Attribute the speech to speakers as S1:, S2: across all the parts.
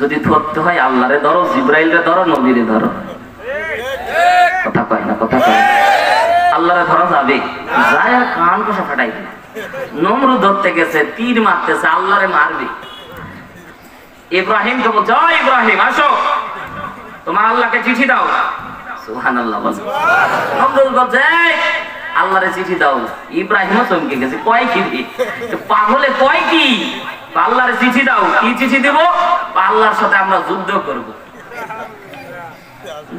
S1: যদি ধরতে হয় আল্লাহরে ধরো, জিব্রাইলরে ধরো, নবীরে ধরো। কথা কয় না, কথা কয়। আল্লাহরে ধরা যাবে, যায় আর কান কষা ফাটাই দিল। নমরুদ ধরতে গেছে, তীর মারতেছে, আল্লাহরে মারবে। ইব্রাহিমকে বলছে, ও ইব্রাহিম আসো, তোমার আল্লাহকে চিঠি দাও। সুবহানাল্লাহ। নমরুদ বলছে, আল্লাহরে চিঠি দাও। ইব্রাহিমও চমকে গেছে, কয় কি পাগলে, কয় কি? আল্লাহরে চিঠি দাও। কি চিঠি দিব? আল্লাহর সাথে আমরা যুদ্ধ করব।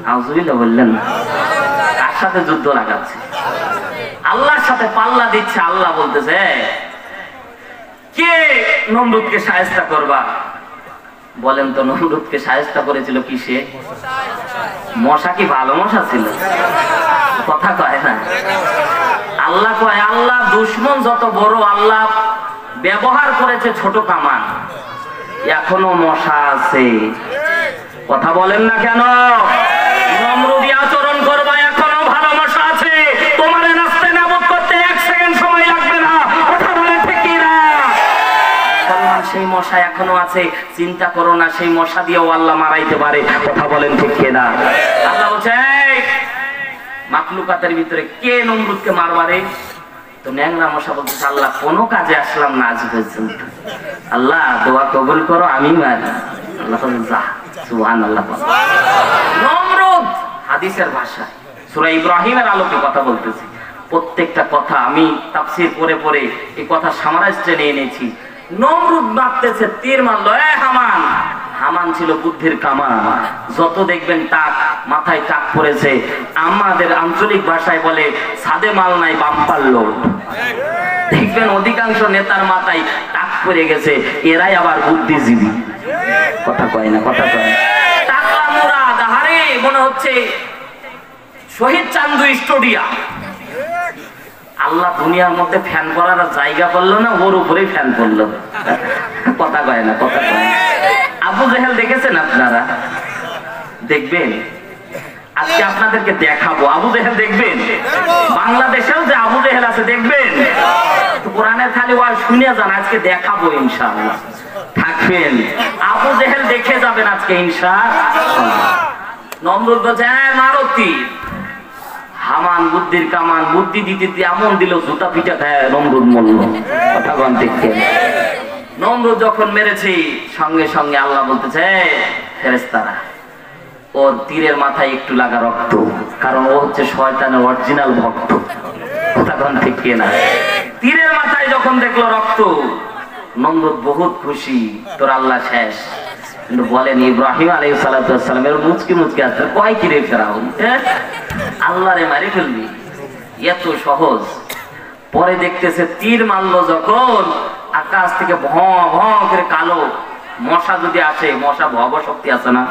S1: নাউজুবিল্লাহ বললেন না? কার সাথে যুদ্ধ লাগাচ্ছে? আল্লাহর সাথে পাল্লা দিচ্ছে। আল্লাহ বলতেছে, কে নমরুদকে শায়েস্তা করবা? বলেন তো, নমরুদকে শায়েস্তা করেছিল কিসে? মশা কি ভালো মশা ছিল? কথা কয় না। আল্লাহ কয়, আল্লাহ দুশ্মন যত বড়, আল্লাহ ব্যবহার করেছে ছোট কামান, এখনো মশা আছে। কথা বলেন না কেন? নমরুদি আচরণ করবা, এখনো ভালো মশা আছে। তোমার নাস্তে নাবুদ করতে 1 সেকেন্ড সময় লাগবে না। কথা বলে ঠিক কি না? সেই মশা এখনো আছে, চিন্তা করো না, সেই মশা দিয়েও আল্লাহ মারাইতে পারে। কথা বলেন ঠিক কি না? আল্লাহ বলছে, মাখলুকাতের ভিতরে কে নমরুদকে মারবারে? তো ন্যাংরা মশা বলতেছে, আল্লাহ কোনো কাজে আসলাম না আজ পর্যন্ত, আল্লাহ দোয়া কবুল করো, আমি মারি। আল্লাহ বলেন, যা। সুবহানাল্লাহ। নমরুদ হাদিসের ভাষায় সূরা ইব্রাহিমের আলোকে কথা বলতেছি। প্রত্যেকটা কথা আমি তাফসীর পড়ে পড়ে এই কথা সামারাইজ টেনে এনেছি। নমরুদ মারতেছে, তীর মারলো। হামান, হামান ছিল বুদ্ধির কামান। যত দেখবেন টাক, মাথায় টাক পড়েছে। আমাদের আঞ্চলিক ভাষায় বলে সাদে মাল নাই বাম্পার লোড। দেখবেন অধিকাংশ নেতার মাথায় টাক পড়ে গেছে, এরাই আবার বুদ্ধিজীবী। কথা কয় না, কথা কয়। টাকলা মুরাদ, আরে মনে হচ্ছে শহীদ চান্দু স্টুডিয়াম। আল্লাহ দুনিয়ার মধ্যে ফ্যান করার জায়গা করলো না, ওর উপরেই ফ্যান করলো। কথা কয় না, কথা কয়। আবু জেহেল দেখেছেন আপনারা? দেখবেন, আজকে আপনাদেরকে দেখাবো। আবু জেহেল দেখবেন, বাংলাদেশেও যে আবু জেহেল আছে দেখবেন। কোরআনের খালি ওয়াজ শুনে যান, আজকে দেখাবো ইনশাআল্লাহ। থাকবেন, আবু জেহেল দেখে যাবেন আজকে ইনশাআল্লাহ। নমরুদ বলছে, মারো তীর। হামান বুদ্ধির কামান, বুদ্ধি দিতে এমন দিল, জুতা পিটা খায় নমরুদ মরল। কথা বলেন ঠিক কি? নমরুদ যখন মেরেছে, সঙ্গে সঙ্গে আল্লাহ বলতেছে, ফেরেশতারা ওর তীরের মাথায় একটু লাগা রক্ত, কারণ ও হচ্ছে শয়তানের অরিজিনাল ভক্ত। কথা বলেন ঠিক কি না? তীরের মাথায় যখন দেখলো রক্ত, নমরুদ বহুত খুশি, তোর আল্লাহ শেষ। কিন্তু বলেন, ইব্রাহিম আলাইহিস সালাতু ওয়াস সালামের মুচকি মুচকি আসছে, কয় কি রে ফেরাউন, আল্লাহরে মারি ফেলবি, এত সহজ? পরে দেখতেছে তীর মারলো যখন, আকাশ থেকে ভ ভ করে কালো মশা যদি আসে, মশা ভব শক্তি আছে না?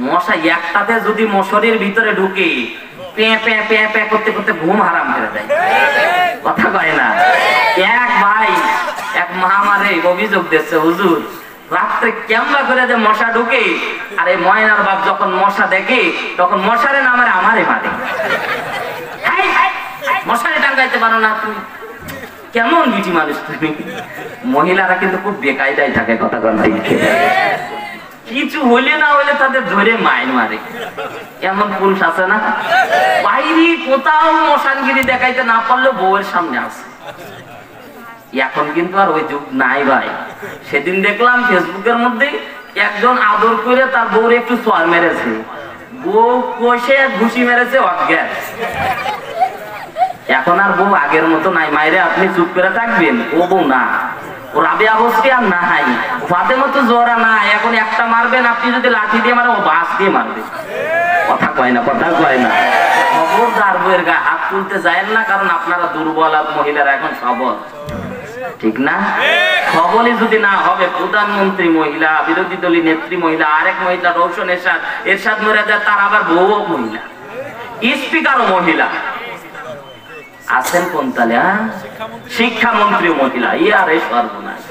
S1: মশা একটাতে যদি মশারির ভিতরে ঢুকে পে পে পে পে করতে করতে ঘুম হারাম করে দেয়। কথা কয় না? এক ভাই এক মহামারে অভিযোগ দিচ্ছে, হুজুর রাত্রে কেমন করে যে মশা ঢুকে, আর এই ময়নার বাপ যখন মশা দেখে তখন মশারে না মারে, আমারে মারে। মশারে টাঙ্গাইতে পারো না তুমি? কেমন বিটি মানুষ তুমি? মহিলারা কিন্তু খুব বেকায়দায় থাকে। কথা বলতে কিছু হইলে না হইলে তাদের ধরে মাইন মারে, এমন পুরুষ আছে না? বাইরে কোথাও মশানগিরি দেখাইতে না পারলেও বউয়ের সামনে আছে। এখন কিন্তু আর ওই যুগ নাই ভাই। সেদিন দেখলাম ফেসবুকের মধ্যে একজন আদর করে তার বউরে একটু চর মেরেছে, বউ কষে ঘুষি মেরেছে অজ্ঞান। এখন আর বউ আগের মতো নাই। মাইরে আপনি চুপ করে থাকবেন, ও বউ না, ও রাবিয়া হোসকে আর না হাই ফাতেমা তো জোরা না। এখন একটা মারবেন আপনি, যদি লাঠি দিয়ে মারে ও বাঁশ দিয়ে মারবে। কথা কয় না, কথা কয় না। খবরদার বউয়ের গায়ে হাত তুলতে যায় না, কারণ আপনারা দুর্বল, মহিলারা এখন সবল। ঠিক না? সবলই যদি না হবে, প্রধানমন্ত্রী মহিলা, বিরোধী দলীয় নেত্রী মহিলা, আরেক মহিলা রৌশন এরশাদ, এরশাদ মরে যায়, তার আবার বউ মহিলা, স্পিকারও মহিলা আছেন কোন তালে? শিক্ষামন্ত্রী মহিলা। ইয়ারে সর্বনাশ।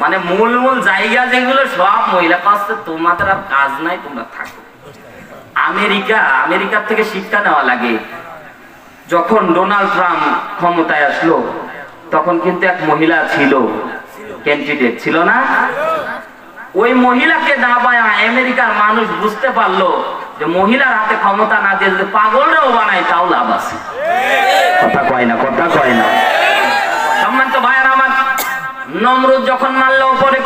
S1: মানে মূল মূল জায়গা যেগুলো সব মহিলা পাচ্ছে। তোমাদের আর কাজ নাই, তোমরা থাকো। আমেরিকার থেকে শিক্ষা নেওয়া লাগে। যখন ডোনাল্ড ট্রাম্প ক্ষমতায় আসলো, তখন কিন্তু এক মহিলা ছিল, ক্যান্ডিডেট ছিল না? ওই মহিলাকে দাবায় আমেরিকার মানুষ বুঝতে পারলো যে মহিলার হাতে ক্ষমতা না দিয়ে যদি পাগলরাও বানায় তাও লাভ আছে। কথা কয় না, কথা কয় না। সম্মানিত ভাইয়ার আমার, নমরুদ যখন মারলো পরে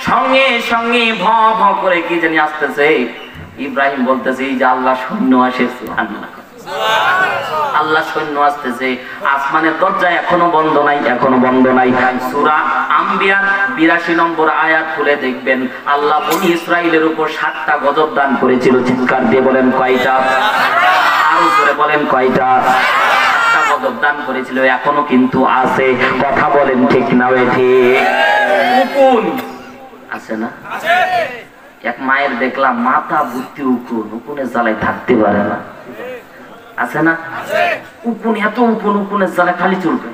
S1: সঙ্গে সঙ্গে ভ ভ করে কি জানি আসতেছে। ইব্রাহিম বলতেছে এই যে আল্লাহ সৈন্য আসে, সুবহানাল্লাহ, আল্লাহ সৈন্য আসতেছে। আসমানের দরজা এখনো বন্ধ নাই, এখনো বন্ধ নাই। সূরা আম্বিয়ার 82 নম্বর আয়াত খুলে দেখবেন আল্লাহ বনি ইসরাইলের উপর 7টা গজব দান করেছিল। চিৎকার দিয়ে বলেন কয়টা? আরো জোরে বলেন কয়টা? গজব দান করেছিল, এখনো কিন্তু আছে। কথা বলেন ঠিক না ঠিক? উকুন আছে না? এক মায়ের দেখলাম মাথা ভর্তি উকুন, উকুনের জ্বালায় থাকতে পারে না, আছে না? উকুন, এত উকুন, উকুনের জ্বালায় খালি চলবে।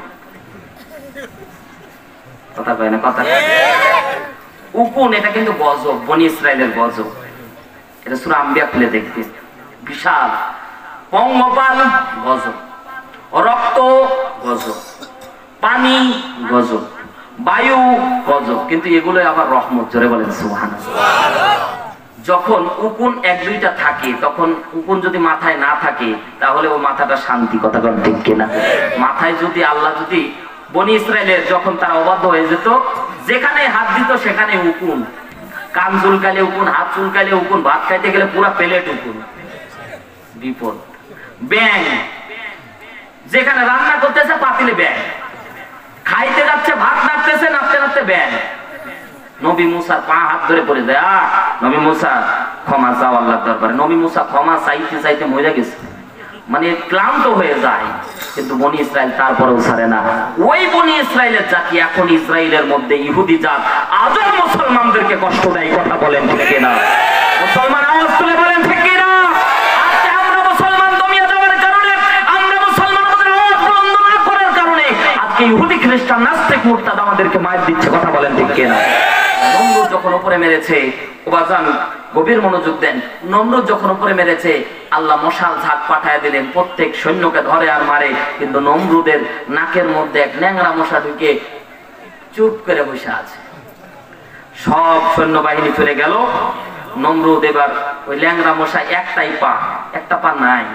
S1: কথা কয় না, কথা। উকুন এটা কিন্তু গজব, বনি ইসরাইলের গজব। এটা সূরা আম্বিয়া খুলে দেখবে, বিশাল পঙ্গপাল গজব, রক্ত গজব, পানি গজব, বায়ু গজব, কিন্তু এগুলো আবার রহমত। জোরে বলেন সুবহানাল্লাহ। যখন উকুন 1-2টা থাকে, তখন উকুন যদি মাথায় না থাকে তাহলে ও মাথাটা শান্তি। কথা বলেন ঠিক কিনা? মাথায় যদি আল্লাহ যদি বনি ইসরাইলের যখন তারা অবাধ্য হয়ে যেত, যেখানে হাত দিত সেখানে উকুন, কান চুলকালে উকুন, হাত চুলকালে উকুন, ভাত খাইতে গেলে পুরো প্লেট উকুন, বিপদ। ব্যাং, যেখানে রান্না করতেছে পাতিলে ব্যাং, খাইতে যাচ্ছে ভাত নাড়তেছে, নাড়তে নাড়তে ব্যাং। নবী মুসার পা হাত ধরে পড়ে যায়, নবী মুসা ক্ষমা চাও আল্লাহর দরবারে। নবী মুসা ক্ষমা চাইতে চাইতে মরে গেছে, মানে ক্লান্ত হয়ে যায়, কিন্তু বনি ইসরাইল তারপরেও ছাড়ে না। ওই বনি ইসরাইলের জাতি এখন ইসরাইলের মধ্যে ইহুদি জাত আজও মুসলমানদেরকে কষ্ট দেয়। কথা বলেন ঠিক কিনা? মুসলমান আওয়াজ তুলে বলেন ঠিক কিনা? আজকে আমরা মুসলমান দমিয়ে যাওয়ার কারণে, আমরা মুসলমান আমাদের আওয়াজ বন্ধ না করার কারণে আজকে ইহুদি খ্রিস্টান নাস্তিক মুরতাদ আমাদেরকে মার দিচ্ছে। কথা বলেন ঠিক কিনা? নমরুদ যখন উপরে মেরেছে, ওবাজান গভীর মনোযোগ দেন, নমরুদ যখন উপরে মেরেছে আল্লাহ মশাল ঝাঁক পাঠায় দিলেন, প্রত্যেক সৈন্যকে ধরে আর মারে। কিন্তু নমরুদের নাকের মধ্যে এক ন্যাংরা মশা ঢুকে চুপ করে বসে আছে। সব সৈন্যবাহিনী ফিরে গেল। নমরুদ এবার ওই ল্যাংরা মশা একটাই পা, একটা পা নাই,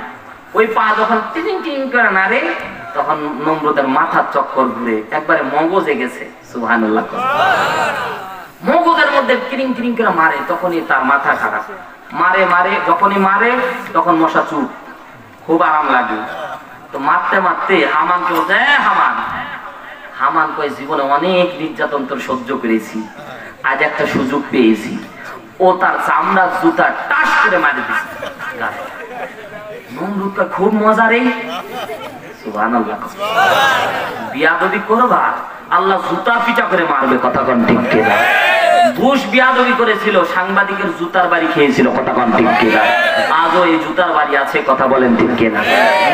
S1: ওই পা যখন টিং টিং করে নাড়ে তখন নমরুদের মাথার চক্কর ঘুরে একবারে মগজে গেছে। সুবহানাল্লাহ। মগজের মধ্যে কিরিং কিরিং করে মারে, তখনই তার মাথা খারাপ। মারে মারে, যখনই মারে তখন মশা চুপ, খুব আরাম লাগে। তো মারতে মারতে হামানকে বলছে, হামান। হামান কয় জীবনে অনেক নির্যাতন তোর সহ্য করেছি, আজ একটা সুযোগ পেয়েছি। ও তার চামড়ার জুতা টাস করে মারি দিছে। নমরুদ কয় খুব মজা রে। সুবহানাল্লাহ। বিয়াদবি করবা, আল্লাহ জুতা পিটা করে মারবে। কথা কোন ঠিক কিনা? বুশ বিয়াদবি করেছিল, সাংবাদিকের জুতার বাড়ি খেয়েছিল। কথা কোন ঠিক কিনা? আজও এই জুতার বাড়ি আছে। কথা বলেন ঠিক কিনা?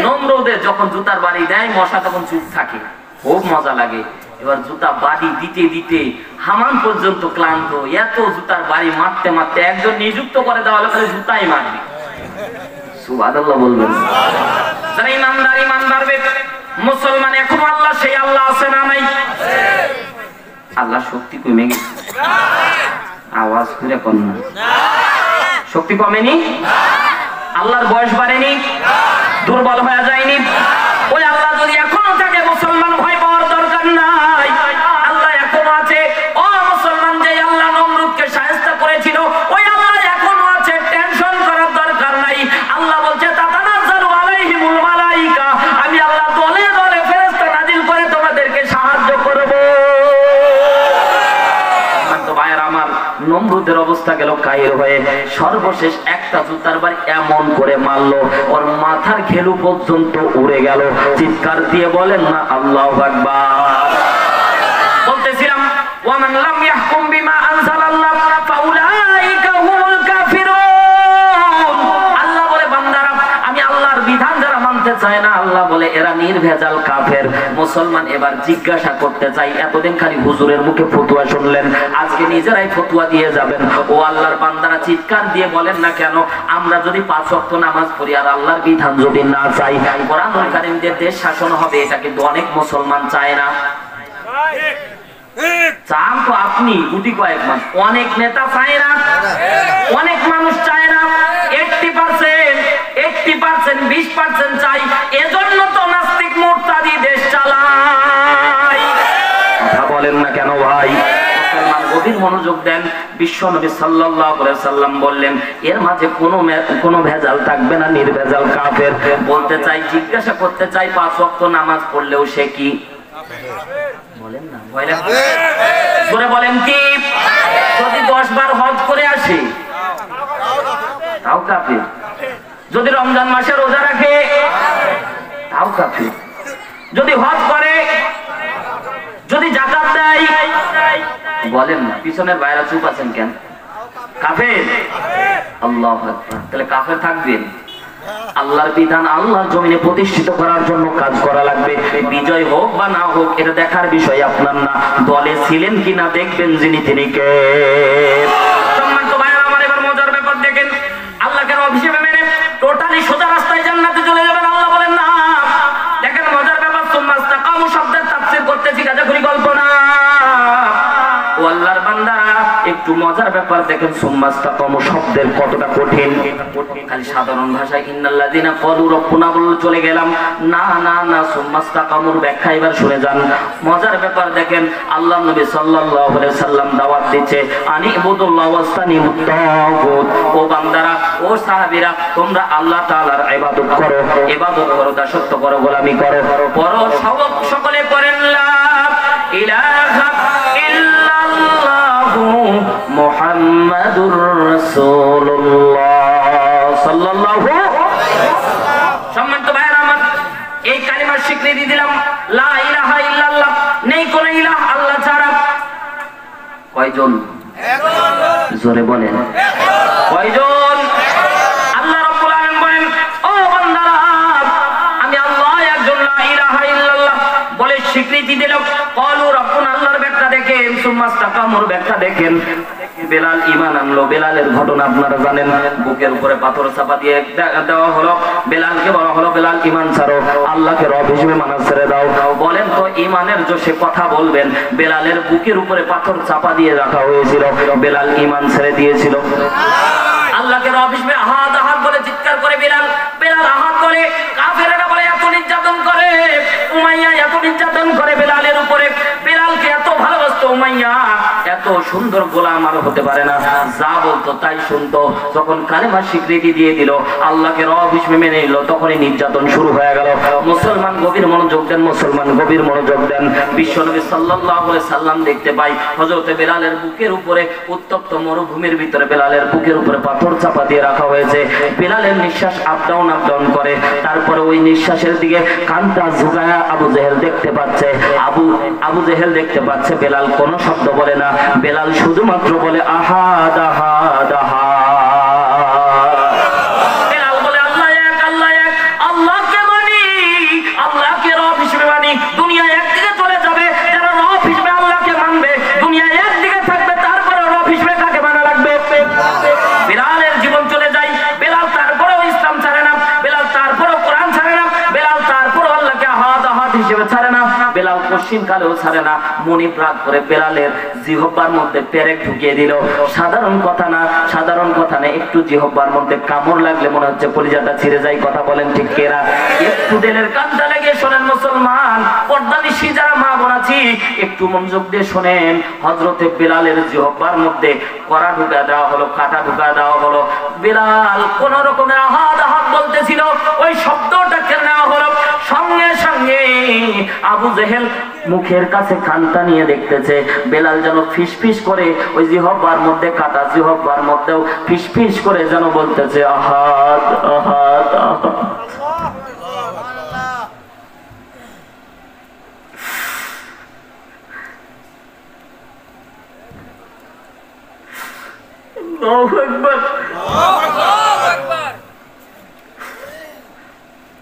S1: নমরুদের যখন জুতার বাড়ি দেয় মশা তখন চুপ থাকে, খুব মজা লাগে। এবার জুতা বাড়ি দিতে দিতে হামান পর্যন্ত ক্লান্ত। এত জুতার বাড়ি মারতে মারতে একজন নিযুক্ত করে দেওয়া হলো খালি জুতাই মারবে। সুবহানাল্লাহ বলবেন। যারা ইমানদার, ইমানদার মুসলমান, এখন আল্লাহ সেই আল্লাহ আছে না নাই? আল্লাহ শক্তি কমে গেছে? আওয়াজ করে কোন না, শক্তি কমেনি? আল্লাহর বয়স বাড়েনি? দুর্বল হয়ে যায়নি? ওই আল্লাহ যদি এখনো থাকে, মুসলমান ভয় পাওয়ার দরকার নাই। আল্লাহ এখনো আছে। ও মুসলমান, যে আল্লাহ নমরুদকে শায়েস্তা করেছিল ওই আল্লাহ এখনো আছে, টেনশন করার দরকার নাই। আল্লাহ বলছে তাতানাজ্জালু আলাইহিমুল মালাইকা, আমি আল্লাহ দলে দলে ফেরেশতা নাজিল করে তোমাদেরকে সাহায্য করব। তো ভাইয়ের আমার, নমরুদের অবস্থা গেল কাহির হয়ে। সর্বশেষ একটা জুতার বাড়ি এমন করে মারলো ওর মাথার ঘেলু পর্যন্ত উড়ে গেল। চিৎকার দিয়ে বলেন না আল্লাহু আকবার। বলতেছিলাম ওয়ামান লাম ইয়াহকুম বিমা আনজালাল্লাহ ফাউলাইকা হুমুল কাফিরুন। আল্লাহ বলে বান্দারা, আমি আল্লাহর বিধান যারা মানতে চায় না, আল্লাহ বলে এরা নির্ভেজাল কাফের। মুসলমান এবার জিজ্ঞাসা করতে চাই, এতদিন খালি হুজুরের মুখে ফতোয়া শুনলেন, আজকে নিজেরাই ফতোয়া দিয়ে যাবেন। ও আল্লাহর বান্দারা, চিৎকার দিয়ে বলেন না কেন, আমরা যদি 5 ওয়াক্ত নামাজ পড়ি আর আল্লাহর বিধান যদি না চাই, কোরআনুল কারীম যে দেশ শাসন হবে এটা কিন্তু অনেক মুসলমান চায় না। চান তো আপনি গুটি কয়েক মাস, অনেক নেতা চায় না। মনোযোগ দেন। বিশ্ব নবী সাল্লাল্লাহু আলাইহি সাল্লাম বললেন এর মাঝে কোনো ভেজাল থাকবে না, নির্ভেজাল কাফের। বলতে চাই, জিজ্ঞাসা করতে চাই, 5 ওয়াক্ত নামাজ পড়লেও সে কি বলেন না, ভয় লাগবে? জোরে বলেন কি? যদি 10 বার হজ করে আসে তাও কাফের। যদি রমজান মাসে রোজা রাখে তাও কাফের। যদি হজ করে, যদি যাকাত দেয়, বলেন না, পিছনের বাইরে চুপ আছেন কেন? কাফের। আল্লাহু আকবার। তাহলে কাফের থাকবেন। আল্লাহর বিধান আল্লাহর জমিনে প্রতিষ্ঠিত করার জন্য কাজ করা লাগবে। বিজয় হোক বা না হোক এটা দেখার বিষয় আপনার না, দলে ছিলেন কিনা দেখবেন যিনি তিনি কে। সম্মানিত ভাইরা আমার, এবার মজার ব্যাপার দেখেন। আল্লাহকে রব হিসেবে মেনে টোটালি সোজা রাস্তায় জান্নাতে চলে যাবেন, আল্লাহ বলেন না। দেখেন মজার ব্যাপার, সুম্মাস্তাকামু শব্দের তাফসীর করতেছি, গাজাখুরি গল্প না। ও আল্লাহর বান্দারা, একটু মজার ব্যাপার দেখেন, সুম্মাস্তাকামু শব্দের কতটা কঠিন। খালি সাধারণ ভাষায় ইন্নাল্লাযিনা ক্বালু রাব্বুনা বলে চলে গেলাম, না না না, সুম্মাস্তাকামুর ব্যাখ্যা এবার শুনে যান। মজার ব্যাপার দেখেন, আল্লাহর নবী সাল্লাল্লাহু আলাইহি সাল্লাম দাওয়াত দিচ্ছে আনি ইবুদুল্লাহ ওয়াস্তানিবুত তাগুত। ও বান্দারা, ও সাহাবীরা, তোমরা আল্লাহ তাআলার ইবাদত করো, ইবাদত করো, দাসত্ব করো, গোলামি করো। পর সকলে করেন লা ইলাহা ইল্লাল্লাহু মুহাম্মাদুর রাসূলুল্লাহ সাল্লাল্লাহু। সম্মানিত ভাইরা আমার, এই কালিমার স্বীকৃতি দিলাম, লা ইলাহা ইল্লাল্লাহ, নেই কোন ইলাহ আল্লাহ ছাড়া। কয়জন? একজন। জোরে বলেন কয়জন? আল্লাহ রাব্বুল আলামিন বলেন, ও বান্দারা, আমি আল্লাহ একজন, লা ইলাহা ইল্লাল্লাহ বলে স্বীকৃতি দিলাম। ক্বালু রাব্বুনা, আল্লাহর ব্যাখ্যা দেখেন, সুম্মাস্তাকামুর ব্যাখ্যা দেখেন। বেলাল ঈমান আনলো, বেলালের ঘটনা আপনারা জানেন। বুকের উপরে পাথর চাপা দিয়ে দেওয়া হলো, বেলালকে বলা হলো বেলাল ঈমান ছাড়ো, আল্লাহকে রব হিসেবে মানা ছেড়ে দাও। বলেন তো ঈমানের জোশে কথা বলবেন, বেলালের বুকের উপরে পাথর চাপা দিয়ে রাখা হয়েছিল, বেলাল ঈমান ছেড়ে দিয়েছিল? আল্লাহকে রব হিসেবে আহাদ আহাদ বলে চিৎকার করে বেলাল আহাদ বলে। কাফেরেরা বলে এত নির্যাতন করে, উমাইয়া এত নির্যাতন করে বেলালের উপরে, বেলালকে এত ভালোবাসতো উমাইয়া, এত সুন্দর গোলাম আর হতে পারে না, যা বলতো তাই শুনতো। যখন কালেমার স্বীকৃতি দিয়ে দিল, আল্লাহকে রব হিসেবে মেনে নিল, তখনই নির্যাতন শুরু হয়ে গেল। মুসলমান গভীর মনোযোগ দেন, মুসলমান গভীর মনোযোগ দেন। বিশ্বনবী সাল্লাল্লাহু আলাইহি সাল্লাম দেখতে পাই হযরত বেলালের বুকের উপরে, উত্তপ্ত মরুভূমির ভিতরে বেলালের বুকের উপরে পাথর চাপা দিয়ে রাখা হয়েছে। বেলালের নিঃশ্বাস আপ ডাউন করে, তারপরে ওই নিঃশ্বাসের দিকে কানটা ঝুঁকায়া আবু জেহেল দেখতে পাচ্ছে, আবু জেহেল দেখতে পাচ্ছে। বেলাল কোনো শব্দ বলে না, বেলাল শুধুমাত্র বলে আহাদ আহাদ আহাদ। বেলাল বলে আল্লাহ এক, আল্লাহ এক, আল্লাহকে মানি, আল্লাহকে রব হিসেবে মানি। দুনিয়া একদিকে চলে যাবে, যারা রব হিসেবে আল্লাহকে মানবে, দুনিয়া একদিকে থাকবে, তারপরে রব হিসেবে কাকে মানা লাগবে? বেলালের জীবন চলে যায়, বেলাল তারপরেও ইসলাম ছাড়ে না, বেলাল তারপরেও কোরআন ছাড়ে না, বেলাল তারপরেও আল্লাহকে আহাদ আহাদ হিসেবে ছাড়ে না, বেলাল পশ্চিম কালেও ছাড়ে না। মনিব রাগ করে বেলালের জিহ্বার মধ্যে পেরেক ঢুকিয়ে দিল। সাধারণ কথা না, সাধারণ কথা না, একটু জিহ্বার মধ্যে কামড় লাগলে মনে হচ্ছে কলিজাটা ছিঁড়ে যায়। কথা বলেন ঠিক কেনা? একটু দিলের কানটা লেগে শোনেন মুসলমান, পর্দানিশী যারা মা বোন আছি, একটু মনোযোগ দিয়ে শোনেন। হযরতে বেলালের জিহ্বার মধ্যে কড়া ঢুকা দেওয়া হলো, কাটা ঢুকা দেওয়া হলো। বেলাল কোন রকমের আহাদ আহাদ বলতেছিল, ওই শব্দটা কেন নেওয়া হলো? সঙ্গে সঙ্গে আবু জেহেল মুখের কাছে কানটা নিয়ে দেখতেছে বেলাল যেন ফিসফিস করে ওই জিহ্বার মধ্যে, কাটা জিহ্বার মধ্যেও ফিসফিস করে যেন বলতেছে আহাদ আহাদ আহাদ। আল্লাহু আকবার।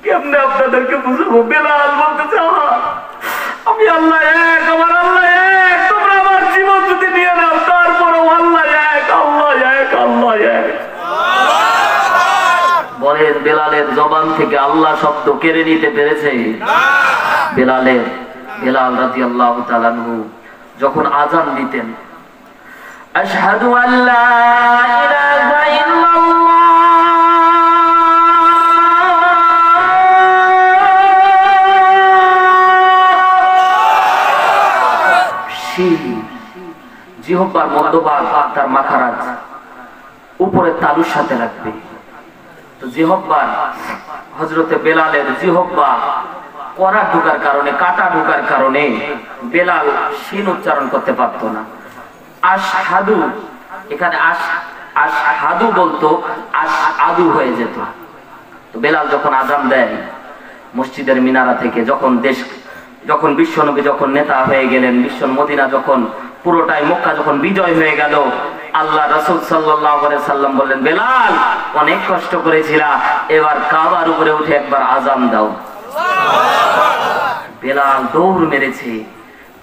S1: কেমনে আপনাদেরকে বুঝাবো? বেলাল বলতেছে আমি আল্লাহ এক, আমার আল্লাহ এক, তোমরা আমার জীবন যদি নিয়ে নাও তারপরেও আল্লাহ এক, আল্লাহ এক, আল্লাহ এক। বলেন বেলালের জবান থেকে আল্লাহ শব্দ কেড়ে নিতে পেরেছে? বেলাল রাদিয়াল্লাহু তাআলা আনহু যখন আযান দিতেন, আশহাদু আল্লা ইলাহা ইল্লাল্লাহ জিহ্বার মধ্যভাগ তার মাখারাজ উপরে তালুর সাথে রাখবে। তো জিহ্বার হযরতে বেলালের জিহ্বা কড়া ঢোকার কারণে, কাটা ঢোকার কারণে বেলাল শিন উচ্চারণ করতে পারতো না। আশহাদু, এখানে আশহাদু বলতো আশআদু হয়ে যেত। তো বেলাল যখন আযান দেয় মসজিদের মিনারা থেকে, যখন বিশ্বনবী যখন নেতা হয়ে গেলেন, বিশ্ব মদিনা যখন পুরোটাই মক্কা যখন বিজয় হয়ে গেল, আল্লাহ রাসূল সাল্লাল্লাহু আলাইহি সাল্লাম বললেন, বেলাল অনেক কষ্ট করেছিলা, এবার কাবার উপরে উঠে একবার আযান দাও। বেলাল দৌড় মেরেছে,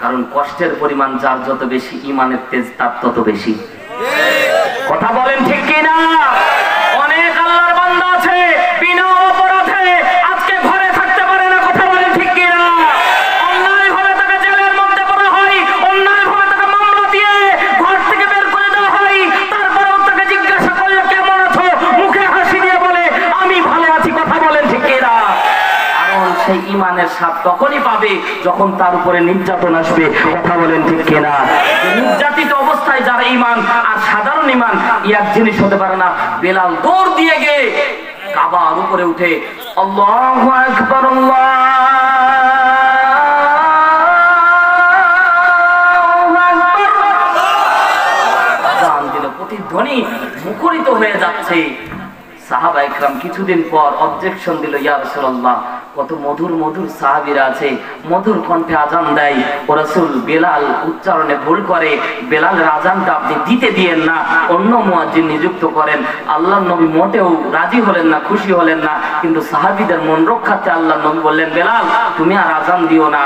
S1: কারণ কষ্টের পরিমাণ যার যত বেশি, ঈমানের তেজ তার তত বেশি। কথা বলেন ঠিক কিনা? অনেক আল্লাহর বান্দা আছে বিনা অপরাধে আজকে ঘরে থাকতে পারে না। কথা বলেন ঠিক কিনা? অন্যায় ভাবে তাকে জেলের মধ্যে পড়া হয়, অন্যায় ভাবে তাকে মামলা দিয়ে ঘর থেকে বের করে দেওয়া হয়, তারপরেও তাকে জিজ্ঞাসা করলে কেমন আছো, মুখে হাসি দিয়ে বলে আমি ভালো আছি। কথা বলেন ঠিক কিনা? কারণ সেই ঈমানের স্বাদ তখনই পাবে যখন তার উপরে নির্যাতন আসবে। কথা বলেন ঠিক কিনা? নির্যাতিত অবস্থায় যার ঈমান আর সাধারণ ঈমান এক জিনিস হতে পারে না। বেলাল দৌড় দিয়ে গিয়ে কাবার উপরে উঠে আল্লাহু আকবার, প্রতিধ্বনি মুখরিত হয়ে যাচ্ছে। সাহাবা ইকরাম কিছুদিন পর অবজেকশন দিল, ইয়া রাসূলুল্লাহ, কত মধুর মধুর সাহাবীরা আছে, মধুর কণ্ঠে আজান দেয়, ও রাসূল বেলাল উচ্চারণে ভুল করে, বেলালের আজানটা আপনি দিতে দিয়েন না, অন্য মুয়াজ্জিন নিযুক্ত করেন। আল্লাহর নবী মোটেও রাজি হলেন না, খুশি হলেন না, কিন্তু সাহাবীদের মন রক্ষার্থে আল্লাহর নবী বললেন, বেলাল তুমি আর আজান দিও না।